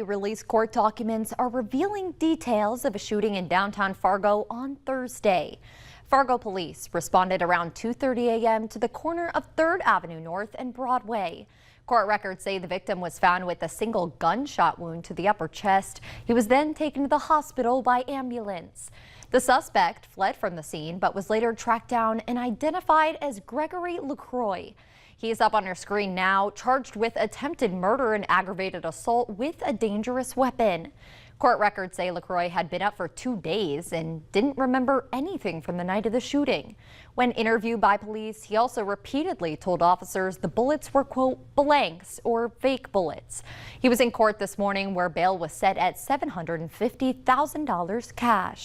Released court documents are revealing details of a shooting in downtown Fargo on Thursday. Fargo police responded around 2:30 a.m. to the corner of 3rd Avenue North and Broadway. Court records say the victim was found with a single gunshot wound to the upper chest. He was then taken to the hospital by ambulance. The suspect fled from the scene but was later tracked down and identified as Gregory LaCroix. He is up on your screen now, charged with attempted murder and aggravated assault with a dangerous weapon. Court records say LaCroix had been up for 2 days and didn't remember anything from the night of the shooting. When interviewed by police, he also repeatedly told officers the bullets were, quote, blanks or fake bullets. He was in court this morning where bail was set at $750,000 cash.